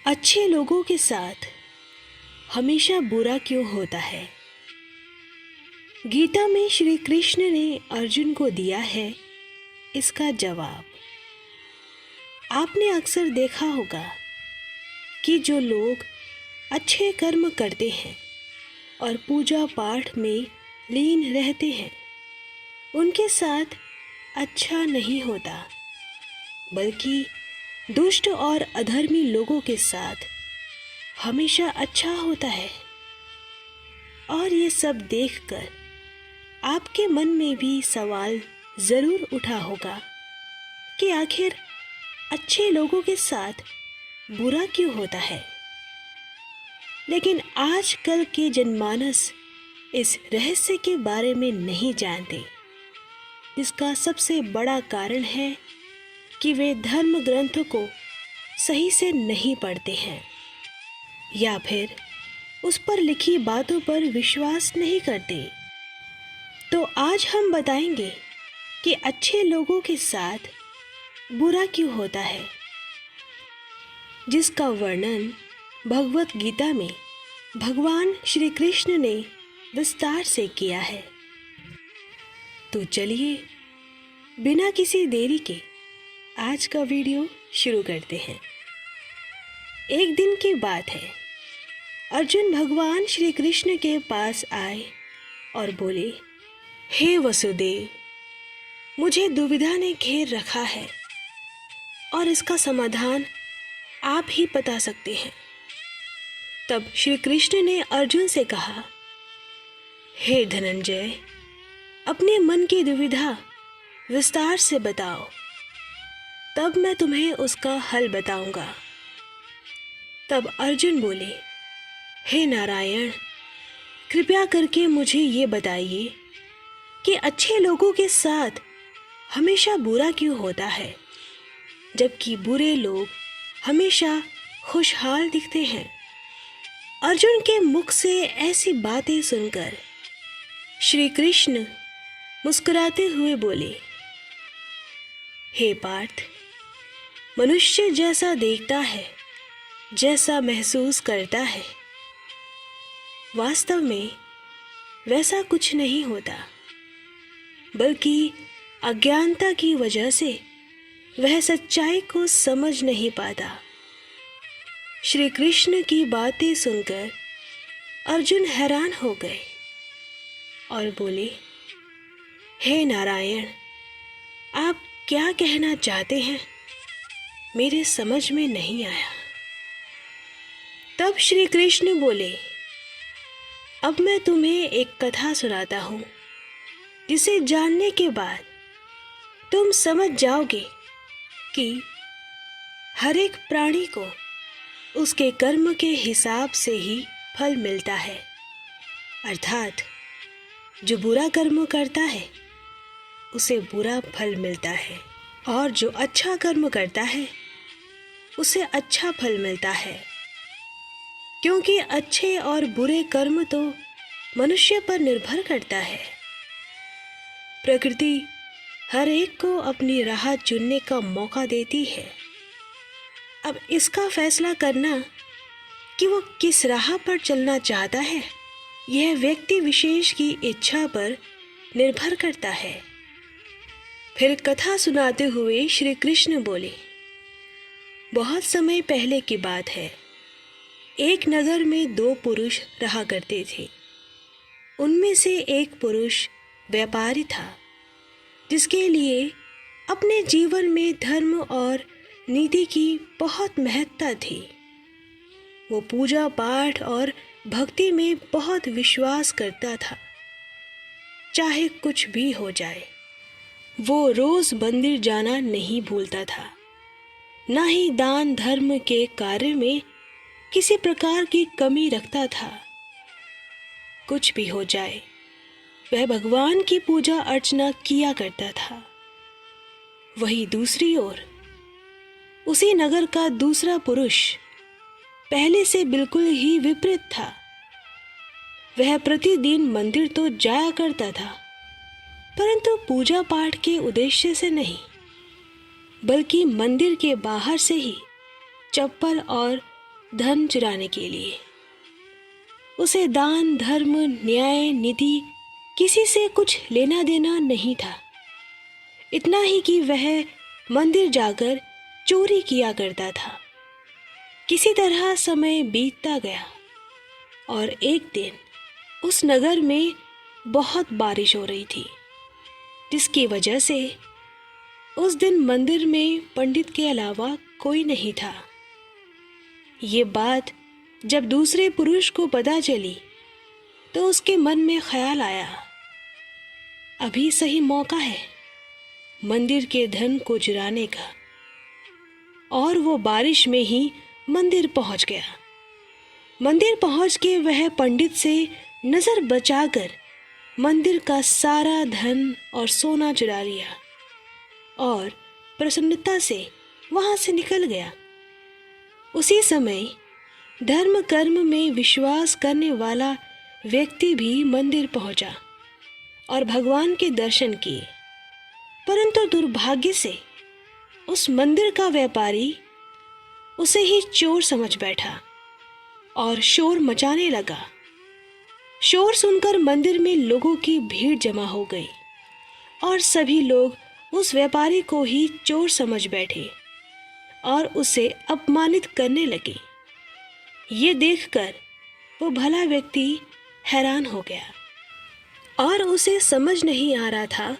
अच्छे लोगों के साथ हमेशा बुरा क्यों होता है? गीता में श्री कृष्ण ने अर्जुन को दिया है इसका जवाब। आपने अक्सर देखा होगा कि जो लोग अच्छे कर्म करते हैं और पूजा पाठ में लीन रहते हैं, उनके साथ अच्छा नहीं होता, बल्कि दुष्ट और अधर्मी लोगों के साथ हमेशा अच्छा होता है। और ये सब देखकर आपके मन में भी सवाल ज़रूर उठा होगा कि आखिर अच्छे लोगों के साथ बुरा क्यों होता है। लेकिन आजकल के जनमानस इस रहस्य के बारे में नहीं जानते, जिसका सबसे बड़ा कारण है कि वे धर्म ग्रंथों को सही से नहीं पढ़ते हैं या फिर उस पर लिखी बातों पर विश्वास नहीं करते। तो आज हम बताएंगे कि अच्छे लोगों के साथ बुरा क्यों होता है, जिसका वर्णन भगवत गीता में भगवान श्री कृष्ण ने विस्तार से किया है। तो चलिए बिना किसी देरी के आज का वीडियो शुरू करते हैं। एक दिन की बात है, अर्जुन भगवान श्री कृष्ण के पास आए और बोले, हे वसुदेव, मुझे दुविधा ने घेर रखा है और इसका समाधान आप ही बता सकते हैं। तब श्री कृष्ण ने अर्जुन से कहा, हे धनंजय, अपने मन की दुविधा विस्तार से बताओ, तब मैं तुम्हें उसका हल बताऊंगा। तब अर्जुन बोले, हे नारायण, कृपया करके मुझे ये बताइए कि अच्छे लोगों के साथ हमेशा बुरा क्यों होता है, जबकि बुरे लोग हमेशा खुशहाल दिखते हैं। अर्जुन के मुख से ऐसी बातें सुनकर श्री कृष्ण मुस्कुराते हुए बोले, हे पार्थ, मनुष्य जैसा देखता है, जैसा महसूस करता है, वास्तव में वैसा कुछ नहीं होता, बल्कि अज्ञानता की वजह से वह सच्चाई को समझ नहीं पाता। श्री कृष्ण की बातें सुनकर अर्जुन हैरान हो गए और बोले, हे नारायण, आप क्या कहना चाहते हैं, मेरे समझ में नहीं आया। तब श्री कृष्ण बोले, अब मैं तुम्हें एक कथा सुनाता हूँ, जिसे जानने के बाद तुम समझ जाओगे कि हर एक प्राणी को उसके कर्म के हिसाब से ही फल मिलता है। अर्थात जो बुरा कर्म करता है उसे बुरा फल मिलता है, और जो अच्छा कर्म करता है उसे अच्छा फल मिलता है। क्योंकि अच्छे और बुरे कर्म तो मनुष्य पर निर्भर करता है। प्रकृति हर एक को अपनी राह चुनने का मौका देती है। अब इसका फैसला करना कि वो किस राह पर चलना चाहता है, यह व्यक्ति विशेष की इच्छा पर निर्भर करता है। फिर कथा सुनाते हुए श्री कृष्ण बोले, बहुत समय पहले की बात है। एक नगर में दो पुरुष रहा करते थे। उनमें से एक पुरुष व्यापारी था, जिसके लिए अपने जीवन में धर्म और नीति की बहुत महत्ता थी। वो पूजा पाठ और भक्ति में बहुत विश्वास करता था। चाहे कुछ भी हो जाए, वो रोज मंदिर जाना नहीं भूलता था, ना ही दान धर्म के कार्य में किसी प्रकार की कमी रखता था। कुछ भी हो जाए, वह भगवान की पूजा अर्चना किया करता था। वहीं दूसरी ओर उसी नगर का दूसरा पुरुष पहले से बिल्कुल ही विपरीत था। वह प्रतिदिन मंदिर तो जाया करता था, परंतु पूजा पाठ के उद्देश्य से नहीं, बल्कि मंदिर के बाहर से ही चप्पल और धन चुराने के लिए। उसे दान, धर्म, न्याय, नीति किसी से कुछ लेना देना नहीं था। इतना ही कि वह मंदिर जाकर चोरी किया करता था। किसी तरह समय बीतता गया और एक दिन उस नगर में बहुत बारिश हो रही थी, जिसकी वजह से उस दिन मंदिर में पंडित के अलावा कोई नहीं था। ये बात जब दूसरे पुरुष को पता चली तो उसके मन में ख्याल आया, अभी सही मौका है मंदिर के धन को चुराने का। और वो बारिश में ही मंदिर पहुंच गया। मंदिर पहुंच के वह पंडित से नजर बचाकर मंदिर का सारा धन और सोना चुरा लिया और प्रसन्नता से वहां से निकल गया। उसी समय धर्म कर्म में विश्वास करने वाला व्यक्ति भी मंदिर पहुंचा और भगवान के दर्शन किए, परंतु दुर्भाग्य से उस मंदिर का व्यापारी उसे ही चोर समझ बैठा और शोर मचाने लगा। शोर सुनकर मंदिर में लोगों की भीड़ जमा हो गई और सभी लोग उस व्यापारी को ही चोर समझ बैठे और उसे अपमानित करने लगे। ये देखकर वो भला व्यक्ति हैरान हो गया और उसे समझ नहीं आ रहा था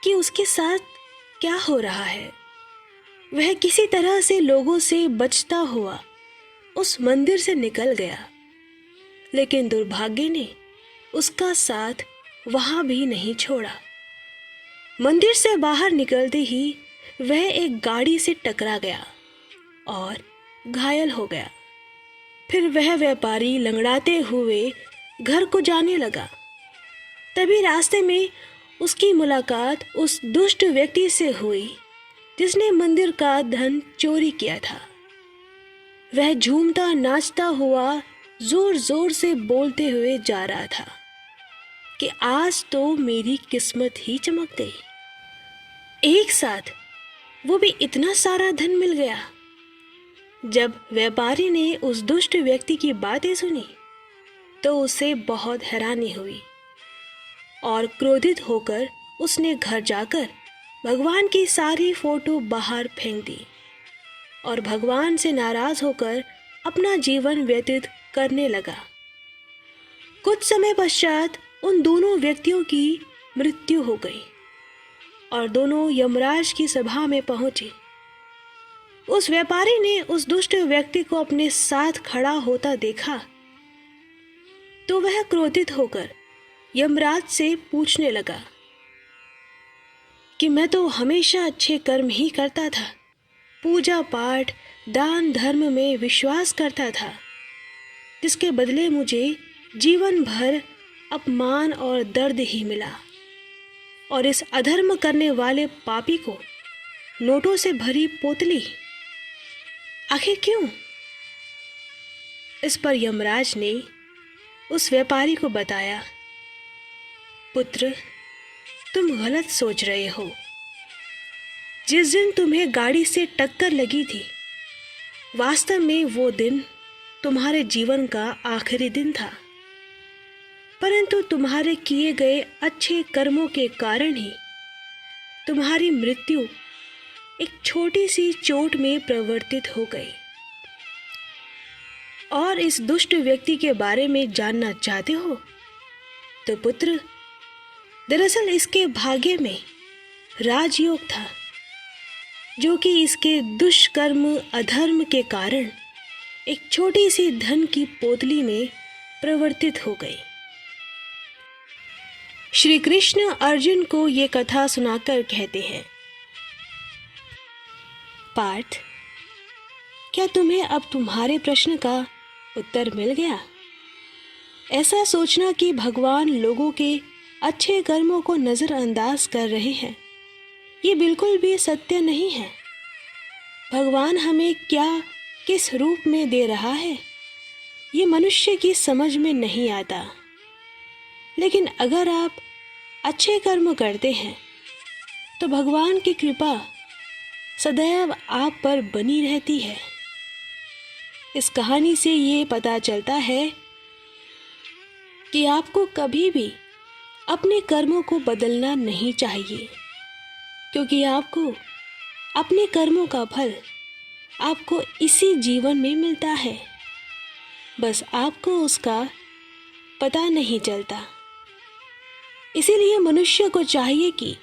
कि उसके साथ क्या हो रहा है। वह किसी तरह से लोगों से बचता हुआ उस मंदिर से निकल गया, लेकिन दुर्भाग्य ने उसका साथ वहां भी नहीं छोड़ा। मंदिर से बाहर निकलते ही वह एक गाड़ी से टकरा गया और घायल हो गया। फिर वह व्यापारी लंगड़ाते हुए घर को जाने लगा। तभी रास्ते में उसकी मुलाकात उस दुष्ट व्यक्ति से हुई जिसने मंदिर का धन चोरी किया था। वह झूमता नाचता हुआ जोर जोर से बोलते हुए जा रहा था कि आज तो मेरी किस्मत ही चमक गई। एक साथ वो भी इतना सारा धन मिल गया। जब व्यापारी ने उस दुष्ट व्यक्ति की बातें सुनी तो उसे बहुत हैरानी हुई और क्रोधित होकर उसने घर जाकर भगवान की सारी फोटो बाहर फेंक दी और भगवान से नाराज होकर अपना जीवन व्यतीत करने लगा। कुछ समय पश्चात उन दोनों व्यक्तियों की मृत्यु हो गई और दोनों यमराज की सभा में पहुंचे। उस व्यापारी ने उस दुष्ट व्यक्ति को अपने साथ खड़ा होता देखा तो वह क्रोधित होकर यमराज से पूछने लगा कि मैं तो हमेशा अच्छे कर्म ही करता था, पूजा पाठ, दान धर्म में विश्वास करता था, जिसके बदले मुझे जीवन भर अपमान और दर्द ही मिला। और इस अधर्म करने वाले पापी को नोटों से भरी पोतली, आखिर क्यों? इस पर यमराज ने उस व्यापारी को बताया, पुत्र, तुम गलत सोच रहे हो। जिस दिन तुम्हें गाड़ी से टक्कर लगी थी, वास्तव में वो दिन तुम्हारे जीवन का आखिरी दिन था, परंतु तुम्हारे किए गए अच्छे कर्मों के कारण ही तुम्हारी मृत्यु एक छोटी सी चोट में परिवर्तित हो गई। और इस दुष्ट व्यक्ति के बारे में जानना चाहते हो तो पुत्र, दरअसल इसके भाग्य में राजयोग था, जो कि इसके दुष्कर्म अधर्म के कारण एक छोटी सी धन की पोतली में परिवर्तित हो गई। श्री कृष्ण अर्जुन को ये कथा सुनाकर कहते हैं, पार्थ, क्या तुम्हें अब तुम्हारे प्रश्न का उत्तर मिल गया? ऐसा सोचना कि भगवान लोगों के अच्छे कर्मों को नज़रअंदाज कर रहे हैं, ये बिल्कुल भी सत्य नहीं है। भगवान हमें क्या किस रूप में दे रहा है, ये मनुष्य की समझ में नहीं आता। लेकिन अगर आप अच्छे कर्म करते हैं तो भगवान की कृपा सदैव आप पर बनी रहती है। इस कहानी से ये पता चलता है कि आपको कभी भी अपने कर्मों को बदलना नहीं चाहिए, क्योंकि आपको अपने कर्मों का फल आपको इसी जीवन में मिलता है, बस आपको उसका पता नहीं चलता। इसीलिए मनुष्य को चाहिए कि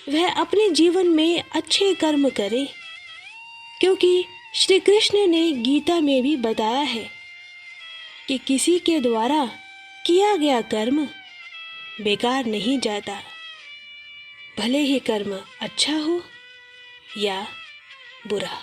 वह अपने जीवन में अच्छे कर्म करे, क्योंकि श्री कृष्ण ने गीता में भी बताया है कि किसी के द्वारा किया गया कर्म बेकार नहीं जाता, भले ही कर्म अच्छा हो या बुरा।